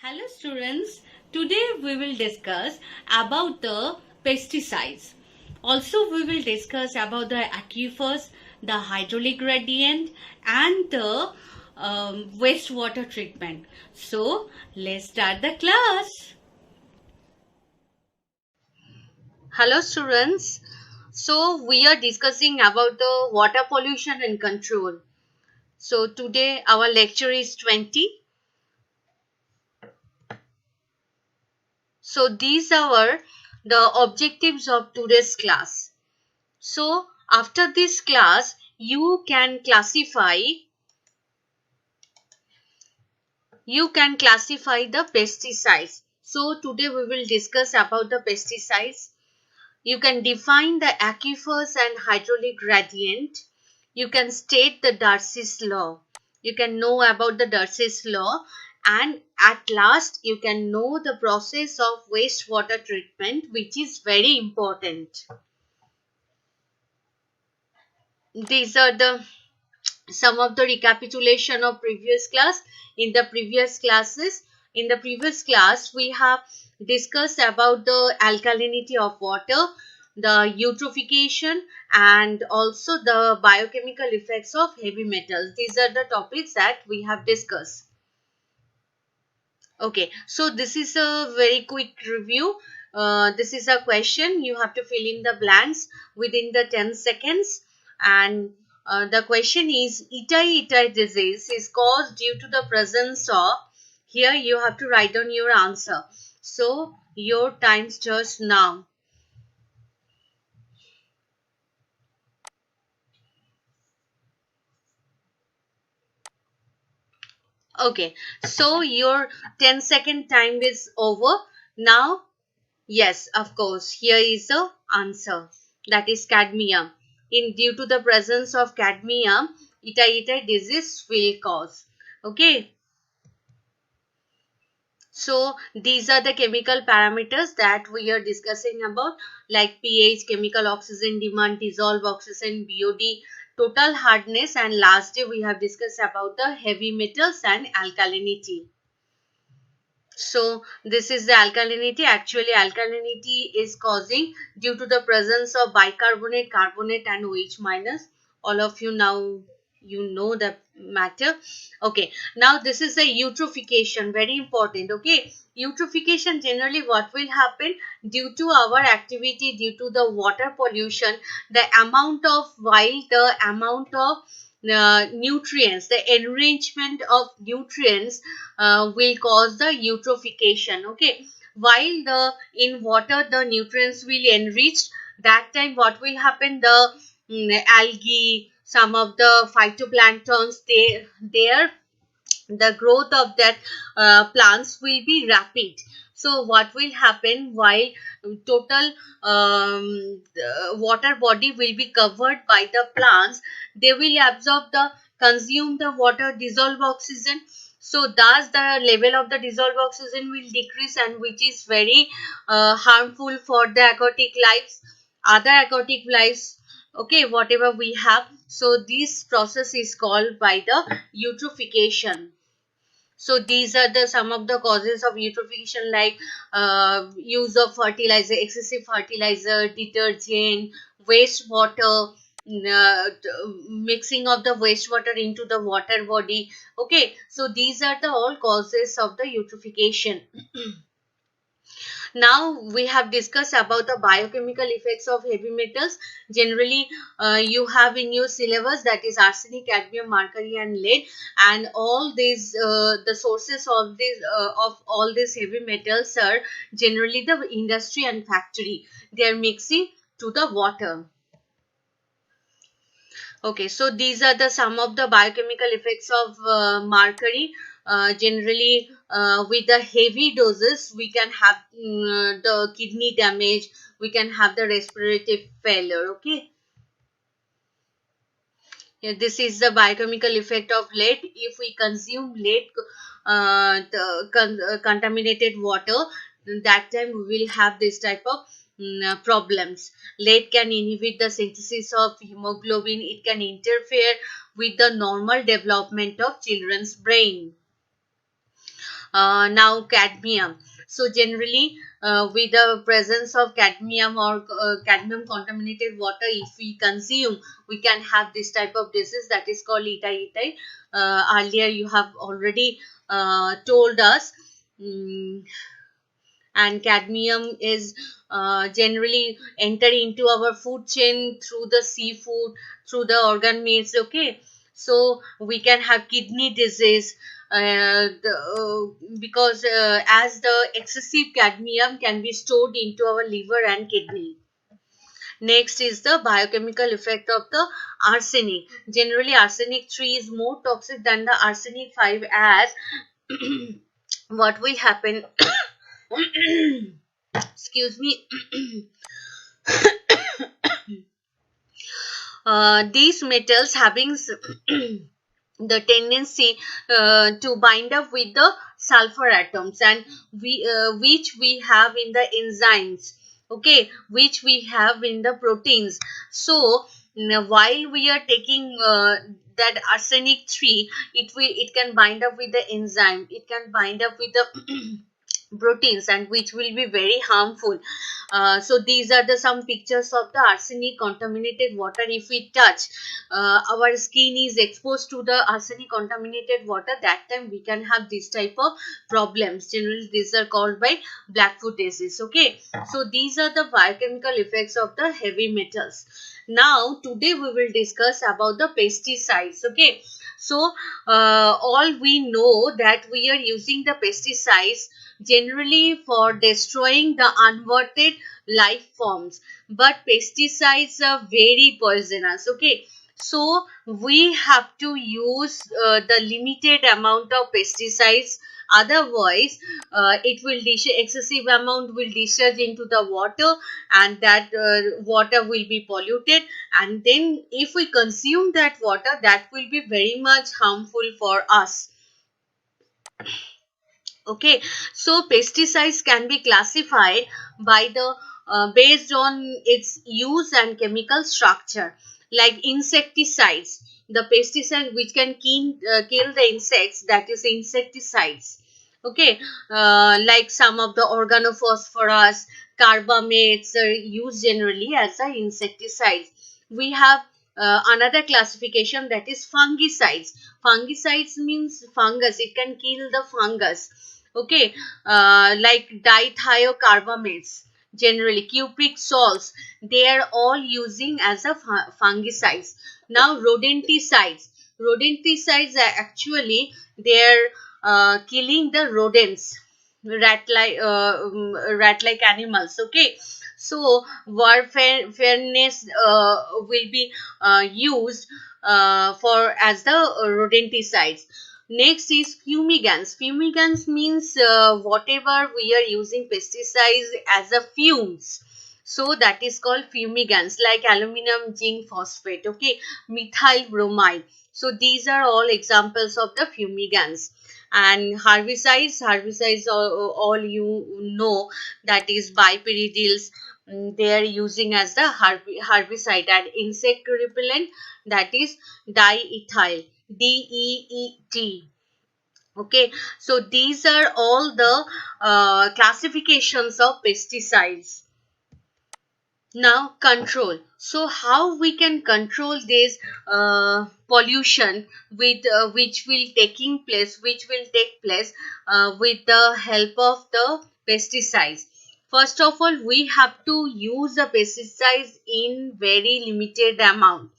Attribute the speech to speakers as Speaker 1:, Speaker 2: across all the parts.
Speaker 1: Hello students, today we will discuss about the pesticides. Also we will discuss about the aquifers, the hydraulic gradient and the wastewater treatment. So let's start the class. Hello students, so we are discussing about the water pollution and control. So today our lecture is 20. So these are the objectives of today's class. So after this class, you can classify the pesticides. So today we will discuss about the pesticides. You can define the aquifers and hydraulic gradient. You can state the Darcy's law. You can know about the Darcy's law, and at last you can know the process of wastewater treatment, which is very important. These are the some of the recapitulation of previous class. In the previous class we have discussed about the alkalinity of water, the eutrophication, and also the biochemical effects of heavy metals. These are the topics that we have discussed. Okay, so this is a very quick review. This is a question. You have to fill in the blanks within the 10 seconds. And the question is, Itai disease is caused due to the presence of, here you have to write down your answer. So your time starts now. Okay, so your 10-second time is over. Now, yes, of course, here is the answer. That is cadmium. Due to the presence of cadmium, Itai disease will cause. Okay. So these are the chemical parameters that we are discussing about, like pH, chemical oxygen demand, dissolved oxygen, BOD, total hardness, and last day we have discussed about the heavy metals and alkalinity. So this is the alkalinity. Actually, alkalinity is causing due to the presence of bicarbonate, carbonate, and OH minus. All of you now you know the matter. Okay, now this is the eutrophication, very important. Okay, eutrophication, generally what will happen due to our activity, due to the water pollution, the amount of nutrients, the enrichment of nutrients will cause the eutrophication. Okay, while the in water the nutrients will enrich, that time what will happen, the algae, some of the phytoplanktons, their the growth of that plants will be rapid. So what will happen, while total water body will be covered by the plants, they will absorb the consume the water, dissolve oxygen. So thus the level of the dissolved oxygen will decrease, and which is very harmful for the aquatic lives, other aquatic lives. Okay, whatever we have. So this process is called by the eutrophication. So these are the some of the causes of eutrophication, like use of fertilizer, excessive fertilizer, detergent, wastewater, mixing of the wastewater into the water body. Okay, so these are the all causes of the eutrophication. Now we have discussed about the biochemical effects of heavy metals. Generally, you have in your syllabus, that is arsenic, cadmium, mercury, and lead, and all these the sources of all these heavy metals are generally the industry and factory. They are mixing to the water. Okay, so these are the some of the biochemical effects of mercury. Generally, with the heavy doses, we can have the kidney damage, we can have the respiratory failure. Okay, yeah, this is the biochemical effect of lead. If we consume lead, contaminated water, that time we will have this type of problems. Lead can inhibit the synthesis of hemoglobin. It can interfere with the normal development of children's brain. Now cadmium. So generally with the presence of cadmium or cadmium contaminated water, if we consume, we can have this type of disease that is called itai. Earlier you have already told us. And cadmium is generally enter into our food chain through the seafood, through the organ meats. Okay, so we can have kidney disease because as the excessive cadmium can be stored into our liver and kidney. Next is the biochemical effect of the arsenic. Generally arsenic 3 is more toxic than the arsenic 5, as what will happen excuse me. These metals having the tendency to bind up with the sulfur atoms, and which we have in the enzymes, okay, which we have in the proteins. So while we are taking that arsenic 3, it can bind up with the enzyme, it can bind up with the proteins, and which will be very harmful. So these are the some pictures of the arsenic contaminated water. If we touch, our skin is exposed to the arsenic contaminated water, that time we can have this type of problems. Generally these are called by Blackfoot disease. Okay, so these are the biochemical effects of the heavy metals. Now today we will discuss about the pesticides. Okay, so all we know that we are using the pesticides generally for destroying the unwanted life forms, but pesticides are very poisonous. Okay, so we have to use the limited amount of pesticides, otherwise it will excessive amount will discharge into the water, and that water will be polluted, and then if we consume that water, that will be very much harmful for us. Okay, so pesticides can be classified by the based on its use and chemical structure. Like insecticides, the pesticide which can kill the insects, that is insecticides. Okay, like some of the organophosphorus, carbamates are used generally as the insecticides. We have another classification, that is fungicides. Fungicides means fungus, it can kill the fungus. Okay, like dithiocarbamates, generally cupric salts, they are all using as a fungicides. Now rodenticides are actually they are killing the rodents, rat like animals. Okay, so fairness will be used for as the rodenticides. Next is fumigants. Fumigants means whatever we are using pesticides as a fumes. So that is called fumigants, like aluminum zinc phosphate, okay, methyl bromide. So these are all examples of the fumigants. And herbicides all you know, that is biperidyls. They are using as the herbicide, and insect repellent, that is diethyl, DEET. Okay, so these are all the classifications of pesticides. Now control. So how we can control this pollution with which will take place with the help of the pesticides. First of all, we have to use the pesticides in very limited amount.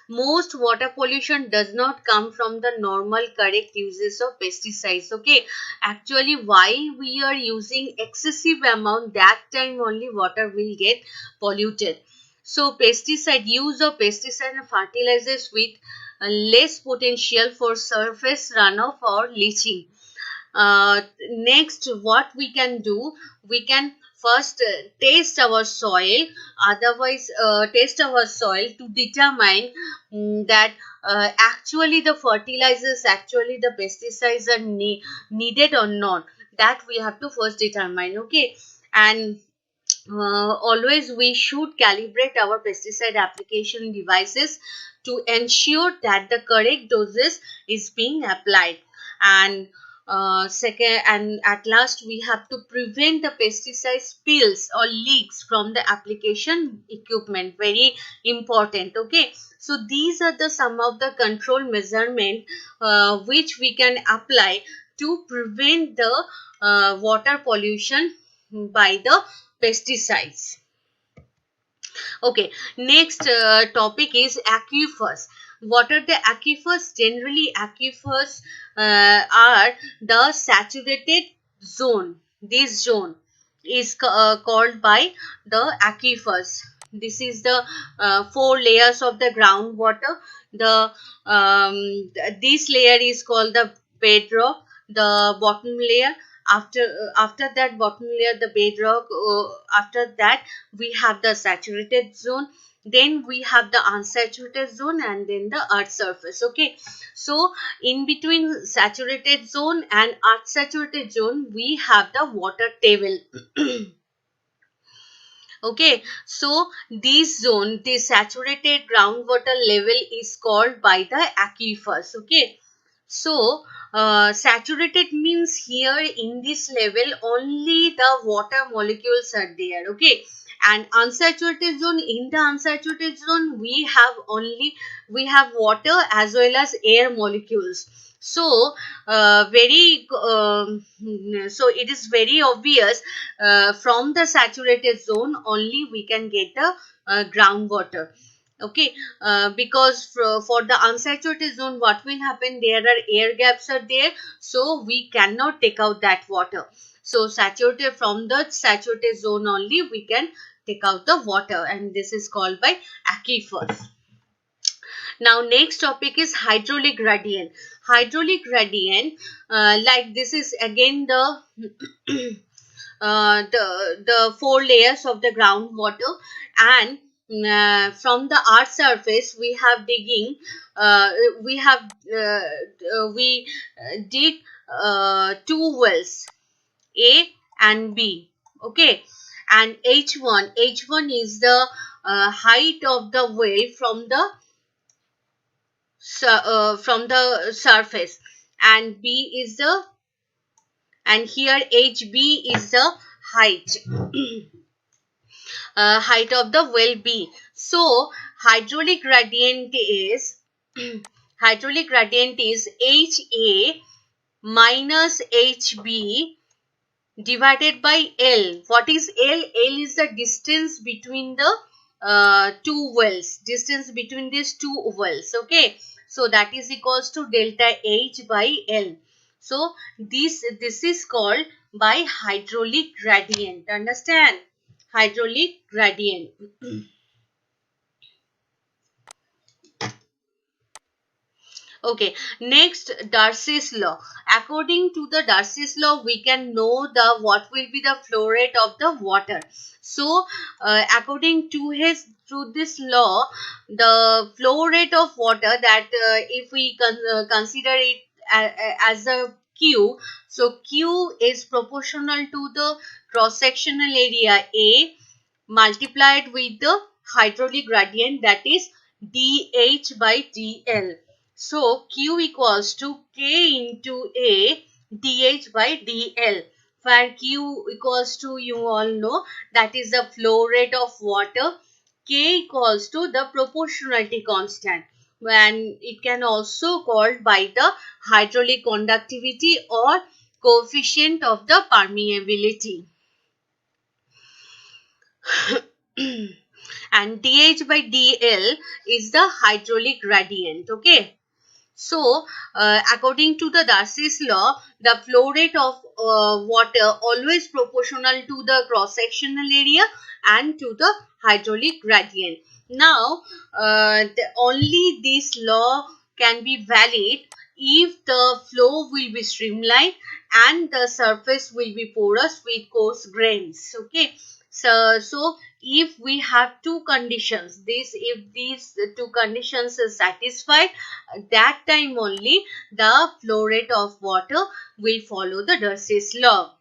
Speaker 1: Most water pollution does not come from the normal correct uses of pesticides. Okay, actually while we are using excessive amount, that time only water will get polluted. So pesticide use of pesticide and fertilizers with less potential for surface runoff or leaching. Next, what we can do, we can first test our soil, otherwise test our soil to determine that actually the fertilizers, actually the pesticides are needed or not. That we have to first determine. Okay, and always we should calibrate our pesticide application devices to ensure that the correct doses is being applied. And second, and at last we have to prevent the pesticide spills or leaks from the application equipment. Very important. Okay, so these are the some of the control measurement which we can apply to prevent the water pollution by the pesticides. Okay, next topic is aquifers. What are the aquifers? Generally, aquifers are the saturated zone. This zone is called by the aquifers. This is the four layers of the groundwater. The this layer is called the bedrock. The bottom layer, after that bottom layer, the bedrock, after that we have the saturated zone, then we have the unsaturated zone, and then the earth surface. Okay, so in between saturated zone and unsaturated zone we have the water table. Okay, so this zone, the saturated groundwater level is called by the aquifers. Okay, so saturated means here in this level only the water molecules are there. Okay, and unsaturated zone, in the unsaturated zone we have water as well as air molecules. So so it is very obvious, from the saturated zone only we can get the groundwater. Okay, because for the unsaturated zone, what will happen, there are air gaps are there, so we cannot take out that water. So saturated, from the saturated zone only we can take out the water, and this is called by aquifers. Now next topic is hydraulic gradient. Hydraulic gradient, like this is again the the four layers of the groundwater, and from the earth surface we have digging, we have we dig two wells, A and B. Okay, and H1 is the height of the well from the surface, and B is the, and here HB is the height height of the well B. So hydraulic gradient is hydraulic gradient is HA minus HB divided by L. What is L? L is the distance between the two wells. Distance between these two wells. Okay, so that is equals to delta H by L. So this is called by hydraulic gradient. Understand? Hydraulic gradient. Okay, next, Darcy's law. According to the Darcy's law, we can know the what will be the flow rate of the water. So, according to this law, the flow rate of water, that if we consider it as a Q, so Q is proportional to the cross sectional area A multiplied with the hydraulic gradient, that is dH by dL. So Q equals to K into A dH by dL, where Q equals to, you all know, that is the flow rate of water. K equals to the proportionality constant, and it can also called by the hydraulic conductivity or coefficient of the permeability. And dH by dL is the hydraulic gradient. Okay, so according to the Darcy's law, the flow rate of water always proportional to the cross sectional area and to the hydraulic gradient. Now only this law can be valid if the flow will be streamlined and the surface will be porous with coarse grains. Okay, so if we have two conditions, if these two conditions are satisfied, that time only the flow rate of water will follow the Darcy's law.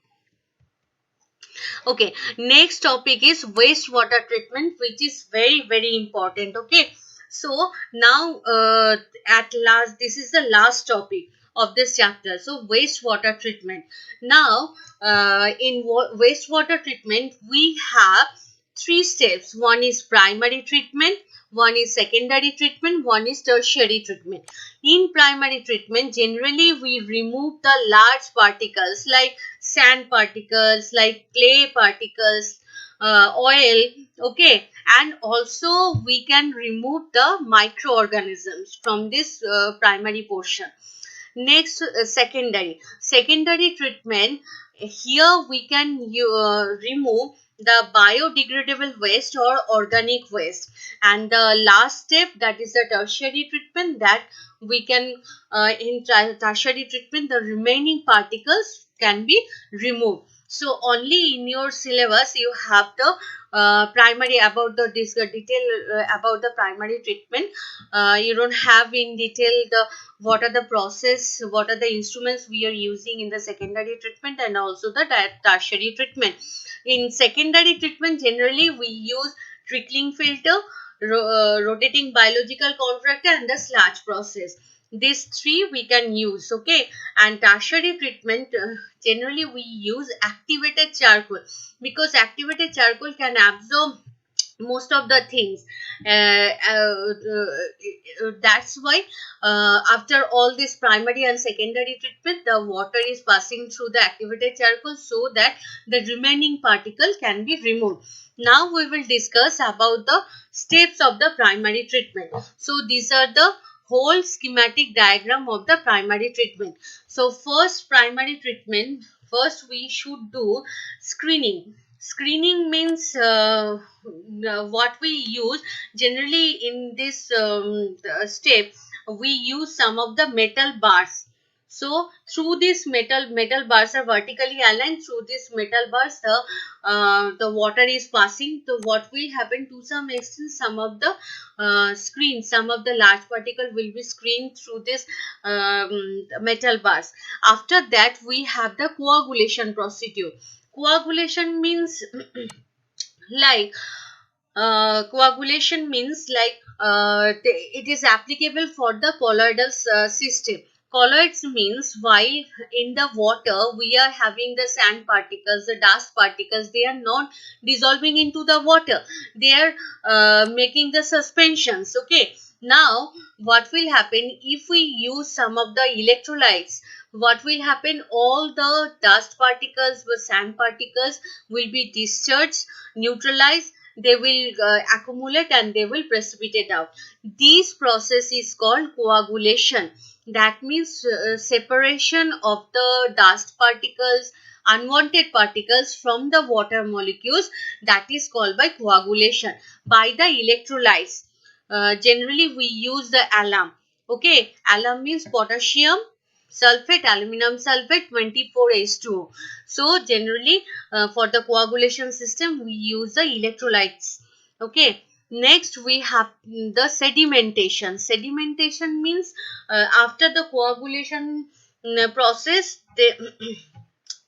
Speaker 1: Okay, next topic is wastewater treatment, which is very important. Okay, so now at last, this is the last topic. of this chapter. So wastewater treatment. Now in wastewater treatment we have three steps. One is primary treatment, one is secondary treatment, one is tertiary treatment. In primary treatment, generally we remove the large particles like sand particles, like clay particles, oil, okay, and also we can remove the microorganisms from this primary portion. Next, secondary treatment. Here we can remove the biodegradable waste or organic waste, and the last step, that is the tertiary treatment, that we can in tertiary treatment the remaining particles can be removed. So only in your syllabus you have the primary about the detail about the primary treatment. You don't have in detail the what are the process, what are the instruments we are using in the secondary treatment and also the tertiary treatment. In secondary treatment, generally we use trickling filter, rotating biological contractor and the sludge process. These three we can use, okay. And tertiary treatment, generally we use activated charcoal, because activated charcoal can absorb most of the things. That's why after all this primary and secondary treatment, the water is passing through the activated charcoal so that the remaining particle can be removed. Now we will discuss about the steps of the primary treatment. So these are the whole schematic diagram of the primary treatment. So first primary treatment, first we should do screening. Screening means what we use generally in this step, we use some of the metal bars. So through this metal bars are vertically aligned. Through this metal bars the water is passing. So what will happen, to some extent some of the some of the large particle will be screened through this metal bars. After that we have the coagulation procedure. Coagulation means like it is applicable for the colloidal system. Colloids means while in the water we are having the sand particles, the dust particles, they are not dissolving into the water, they are making the suspensions, okay. Now what will happen if we use some of the electrolytes? What will happen, all the dust particles, the sand particles will be discharged, neutralized, they will accumulate and they will precipitate out. This process is called coagulation. That means separation of the dust particles, unwanted particles from the water molecules. That is called by coagulation by the electrolytes. Generally we use the alum, okay. Alum means potassium sulfate, aluminum sulfate, 24H2O. So generally for the coagulation system we use the electrolytes, okay. Next we have the sedimentation. Sedimentation means after the coagulation process,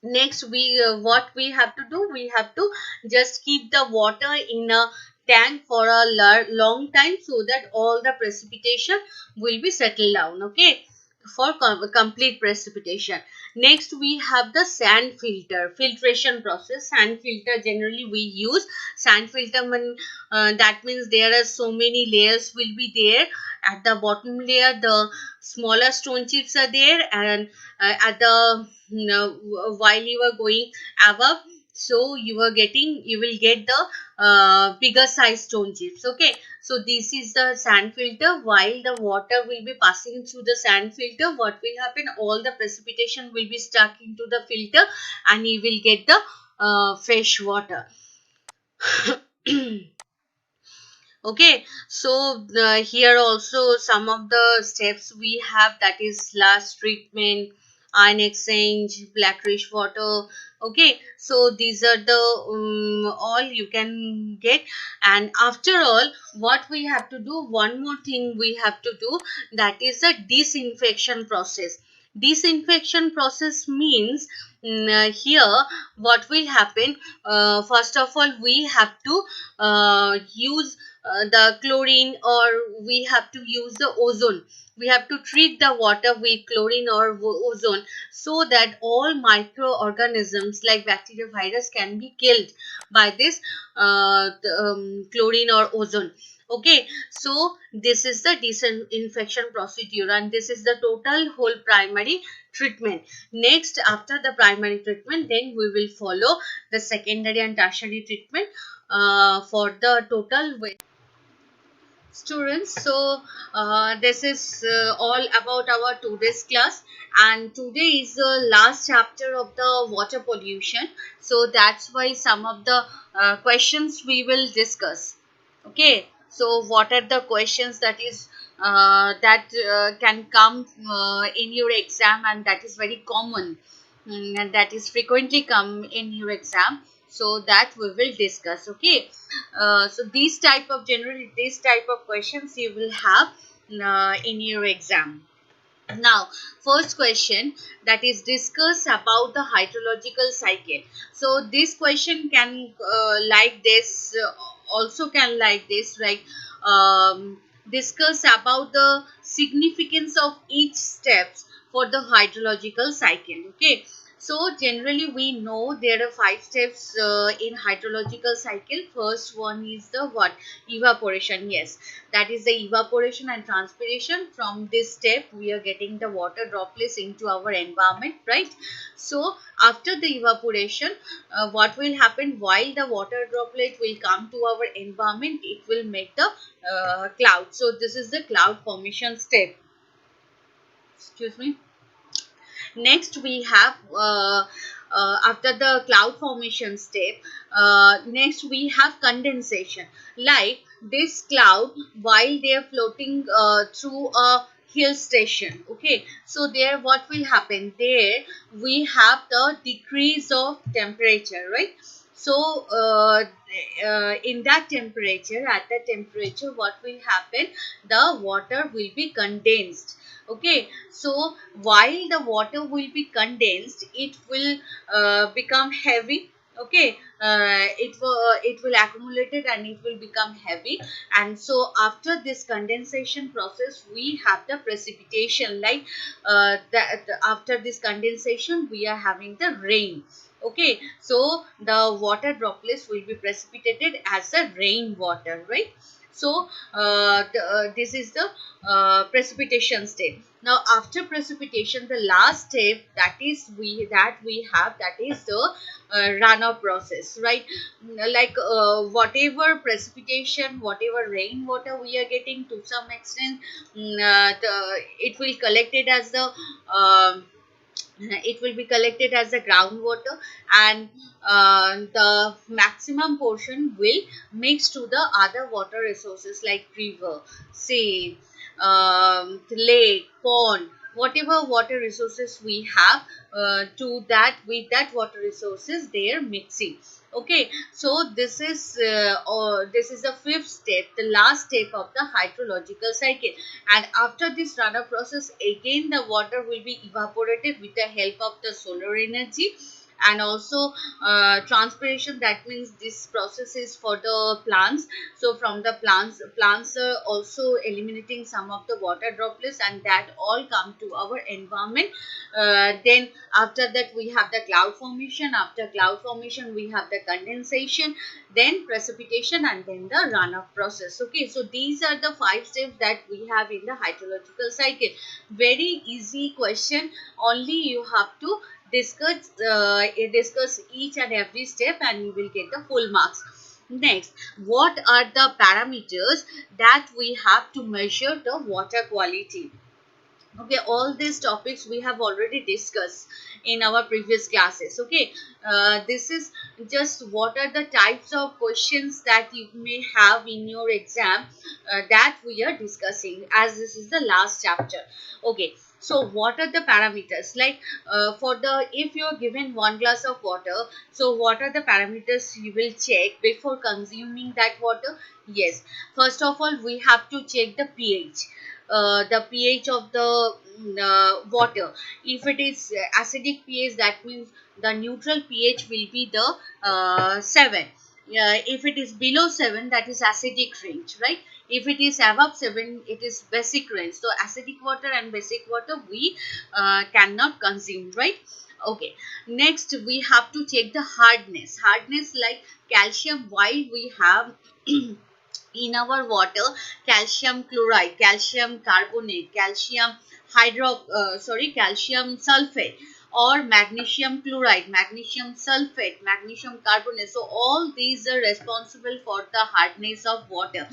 Speaker 1: next we what we have to do, we have to just keep the water in a tank for a long time so that all the precipitation will be settled down, okay, for complete precipitation. Next we have the sand filtration process. Sand filter, generally we use sand filter when that means there are so many layers will be there. At the bottom layer the smaller stone chips are there, and at the while you are going above, so you will get the bigger size stone chips, okay. So this is the sand filter. While the water will be passing through the sand filter, what will happen, all the precipitation will be stuck into the filter and you will get the fresh water. Okay, so here also some of the steps we have, that is sludge treatment, ion exchange, black-rich water, okay. So these are the all you can get. And after all, what we have to do, one more thing we have to do, that is a disinfection process. Disinfection process means here what will happen, first of all we have to use the chlorine, or we have to use the ozone. We have to treat the water with chlorine or ozone, so that all microorganisms like bacteria, virus can be killed by this chlorine or ozone. Okay, so this is the disinfection procedure, and this is the total whole primary treatment. Next, after the primary treatment, then we will follow the secondary and tertiary treatment for the total students. So this is all about our today's class, and today is the last chapter of the water pollution. So that's why some of the questions we will discuss. Okay, so what are the questions that is that can come in your exam, and that is very common, and that is frequently come in your exam, so that we will discuss. Okay, so these type of questions you will have in your exam. Now, first question, that is discuss about the hydrological cycle. So this question can like this, also can like this, right? Discuss about the significance of each steps for the hydrological cycle. Okay. So generally we know there are 5 steps in hydrological cycle. First one is the what? Evaporation. Yes, that is the evaporation and transpiration. From this step we are getting the water droplets into our environment, right? So after the evaporation, what will happen? While the water droplet will come to our environment, it will make the cloud. So this is the cloud formation step. Excuse me. Next we have after the cloud formation step, next we have condensation. Like this cloud, while they are floating through a hill station. Okay, so there what will happen? There we have the decrease of temperature, right? So in that temperature, at that temperature, what will happen? The water will be condensed. Okay, so while the water will be condensed, it will become heavy. Okay, it will accumulate it and it will become heavy. And so after this condensation process, we have the precipitation. Like after this condensation, we are having the rain. Okay, so the water droplets will be precipitated as a rain water, right? So this is the precipitation step. Now after precipitation, the last step that we have, that is the runoff process, right? Like whatever precipitation, whatever rainwater we are getting, to some extent it will collect it as the it will be collected as the groundwater, and the maximum portion will mix to the other water resources like river, sea, lake, pond, whatever water resources we have, to that, with that water resources they are mixing. Okay, so this is the 5th step, the last step of the hydrological cycle. And after this runoff process, again the water will be evaporated with the help of the solar energy, and also transpiration. That means this process is for the plants. So from the plants are also eliminating some of the water droplets, and that all come to our environment. Then after that we have the cloud formation. After cloud formation we have the condensation, then precipitation, and then the runoff process. Okay, so these are the 5 steps that we have in the hydrological cycle. Very easy question, only you have to discuss each and every step, and you will get the full marks. Next, what are the parameters that we have to measure the water quality? Okay, all these topics we have already discussed in our previous classes. Okay, this is just what are the types of questions that you may have in your exam, that we are discussing, as this is the last chapter. Okay, so what are the parameters? Like for the, if you are given 1 glass of water, so what are the parameters you will check before consuming that water? Yes, first of all we have to check the pH. The pH of the water. If it is acidic pH, that means the neutral pH will be the 7. if it is below 7, that is acidic range, right? If it is above 7, it is basic range. So acidic water and basic water we cannot consume, right? Okay, next we have to check the hardness like calcium. While we have in our water calcium chloride, calcium carbonate, calcium sulfate, or magnesium chloride, magnesium sulfate, magnesium carbonate. So all these are responsible for the hardness of water.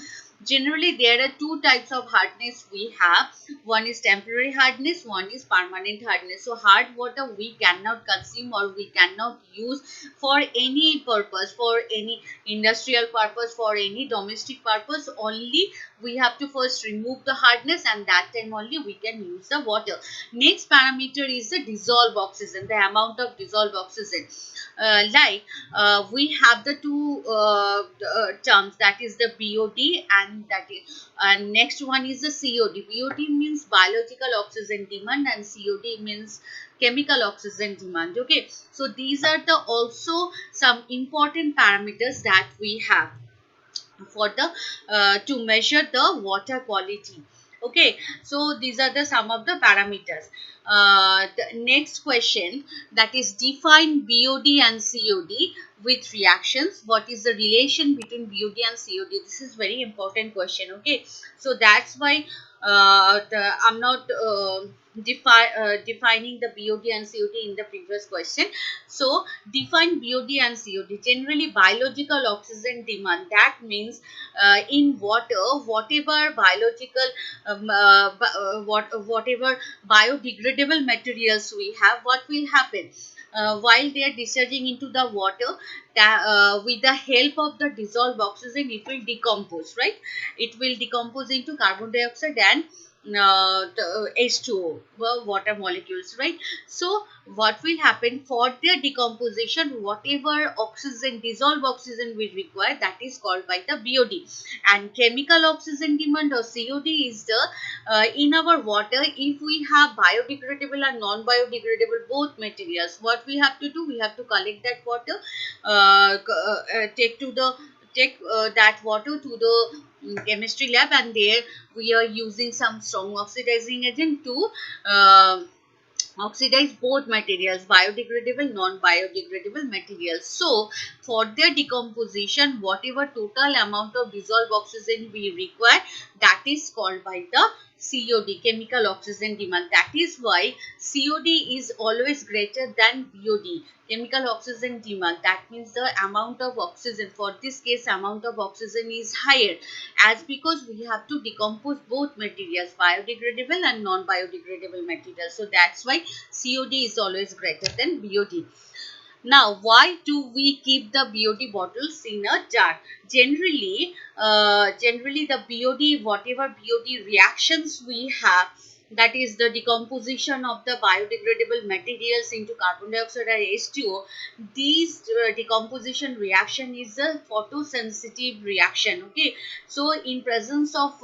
Speaker 1: Generally there are two types of hardness we have. One is temporary hardness, one is permanent hardness. So hard water we cannot consume or we cannot use for any purpose, for any industrial purpose, for any domestic purpose. Only we have to first remove the hardness, and that time only we can use the water. Next parameter is the dissolved oxygen, the amount of dissolved oxygen. We have the two terms, that is the BOD, and next one is the COD. BOD means biological oxygen demand and COD means chemical oxygen demand. Okay, so these are the also some important parameters that we have for the to measure the water quality. Okay, so these are the some of the parameters. The next question, that is define BOD and COD with reactions. What is the relation between BOD and COD? This is very important question. Okay, so that's why I'm not defining the BOD and COD in the previous question. So define BOD and COD. Generally biological oxygen demand, that means in water whatever biological whatever biodegradable materials we have, what will happen while they are discharging into the water, that with the help of the dissolved oxygen it will decompose, right? It will decompose into carbon dioxide and the H2O, water molecules, right? So what will happen for their decomposition, whatever oxygen, dissolved oxygen we require, that is called by the BOD. And chemical oxygen demand or COD is the in our water, if we have biodegradable and non-biodegradable both materials, what we have to do, we have to collect that water, take that water to the chemistry lab, and there we are using some strong oxidizing agent to oxidize both materials, biodegradable, non-biodegradable materials. So for their decomposition, whatever total amount of dissolved oxygen we require, that is called by the COD, chemical oxygen demand. That is why COD is always greater than BOD, chemical oxygen demand. That means the amount of oxygen, for this case amount of oxygen is higher, as because we have to decompose both materials, biodegradable and non-biodegradable materials. So that's why COD is always greater than BOD. Now, why do we keep the BOD bottles in a jar? Generally the BOD, whatever BOD reactions we have, that is the decomposition of the biodegradable materials into carbon dioxide and H2O. These decomposition reaction is a photosensitive reaction. Okay, so in presence of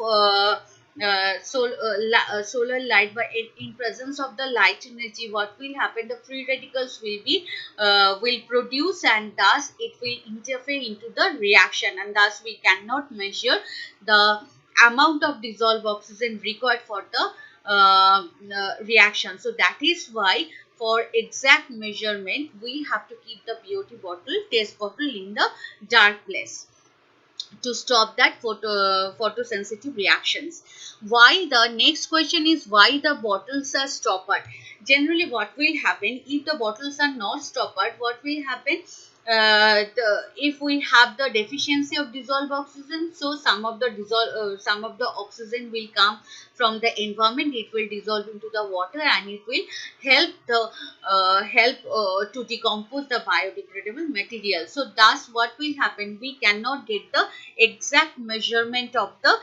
Speaker 1: solar light, but in presence of the light energy, what will happen, the free radicals will produce, and thus it will interfere into the reaction, and thus we cannot measure the amount of dissolved oxygen required for the reaction. So that is why for exact measurement we have to keep the BOD bottle, test bottle, in the dark place to stop that photosensitive reactions. Why, the next question is, why the bottles are stoppered? Generally what will happen, if the bottles are not stoppered, what will happen, if we have the deficiency of dissolved oxygen, so some of the oxygen will come from the environment, it will dissolve into the water, and it will help to decompose the biodegradable material. So thus what will happen, we cannot get the exact measurement of the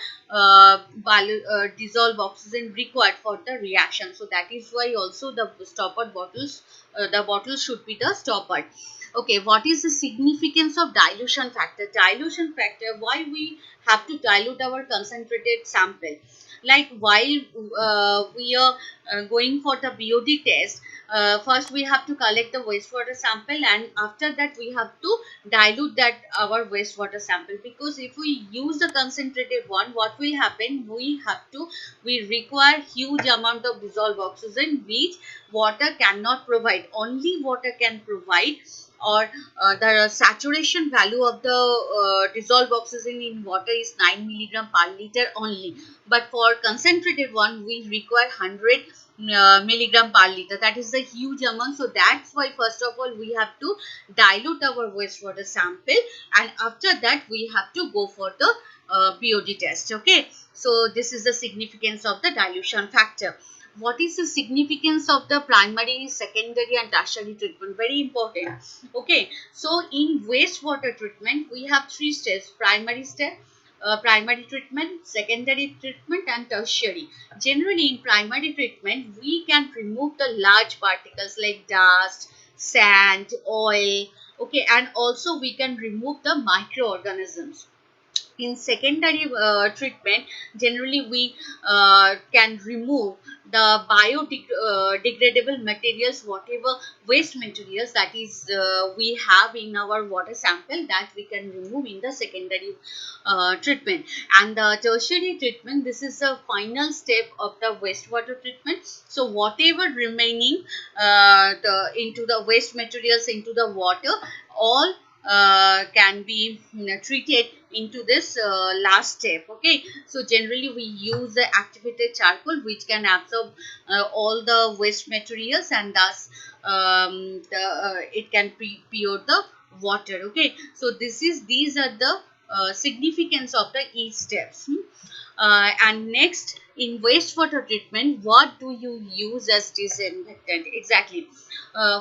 Speaker 1: dissolved oxygen required for the reaction. So that is why also the stoppered bottles, the bottles should be the stoppered. Okay, what is the significance of dilution factor? Dilution factor, why we have to dilute our concentrated sample? Like while we are going for the BOD test, first we have to collect the wastewater sample, and after that we have to dilute that our wastewater sample, because if we use the concentrated one, what will happen, we require huge amount of dissolved oxygen which water cannot provide. Only water can provide, or the saturation value of the dissolved oxygen in water is 9 milligram per liter only, but for concentrated one we require 100 milligram per liter. That is a huge amount. So that's why first of all we have to dilute our wastewater sample, and after that we have to go for the BOD test. Okay, so this is the significance of the dilution factor. What is the significance of the primary, secondary and tertiary treatment? Very important. Okay, so in wastewater treatment we have three steps: primary treatment, secondary treatment and tertiary. Generally in primary treatment we can remove the large particles like dust, sand, oil, okay, and also we can remove the microorganisms. In secondary treatment, generally we can remove the biodegradable materials, whatever waste materials that is we have in our water sample, that we can remove in the secondary treatment. And the tertiary treatment, this is the final step of the wastewater treatment. So whatever remaining into the waste materials into the water, all can be treated into this last step. Okay, so generally we use the activated charcoal which can absorb all the waste materials, and thus it can pure the water. Okay, so these are the significance of the each steps. And next, in wastewater treatment, what do you use as disinfectant? Exactly.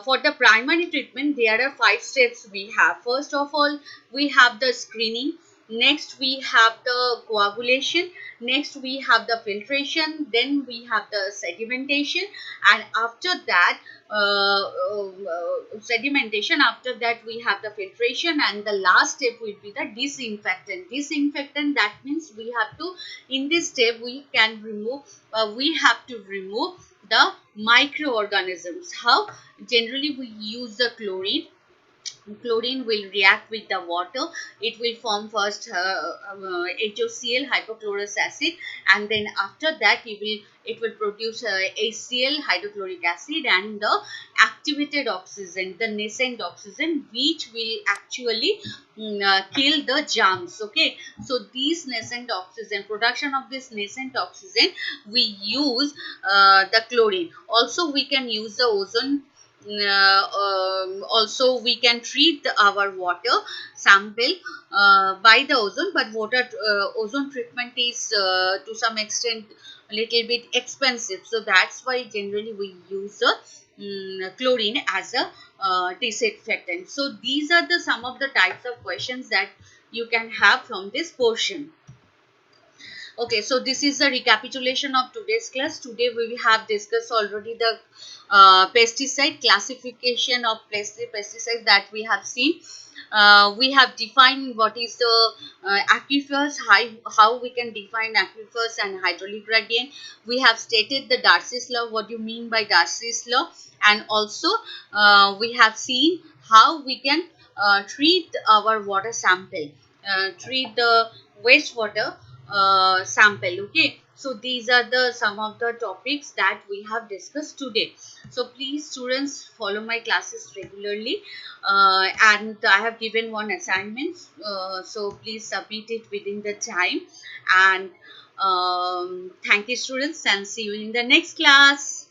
Speaker 1: For the primary treatment, there are 5 steps we have. First of all, we have the screening. Next, we have the coagulation. Next, we have the filtration. Then we have the sedimentation. And after that, sedimentation. After that, we have the filtration. And the last step will be the disinfectant. Disinfectant, that means we have to, in this step, we have to remove the microorganisms. How? Generally, we use the chlorine. Chlorine will react with the water. It will form first HOCl, hypochlorous acid, and then after that it will produce HCl, hydrochloric acid, and the activated oxygen, the nascent oxygen, which will actually kill the germs. Okay, so these nascent oxygen, production of this nascent oxygen, we use the chlorine. Also we can use the ozone. Also we can treat our water sample by the ozone, but ozone treatment is to some extent a little bit expensive, so that's why generally we use chlorine as a disinfectant. So these are the some of the types of questions that you can have from this portion. Okay, so this is a recapitulation of today's class. Today we have discussed already the pesticide classification of pesticides that we have seen. We have defined what is the aquifers, how we can define aquifers and hydraulic gradient. We have stated the Darcy's law, what do you mean by Darcy's law, and also we have seen how we can treat our water sample, treat the wastewater sample. Okay, so these are the some of the topics that we have discussed today. So please students, follow my classes regularly, and I have given one assignment, so please submit it within the time. And thank you students, and see you in the next class.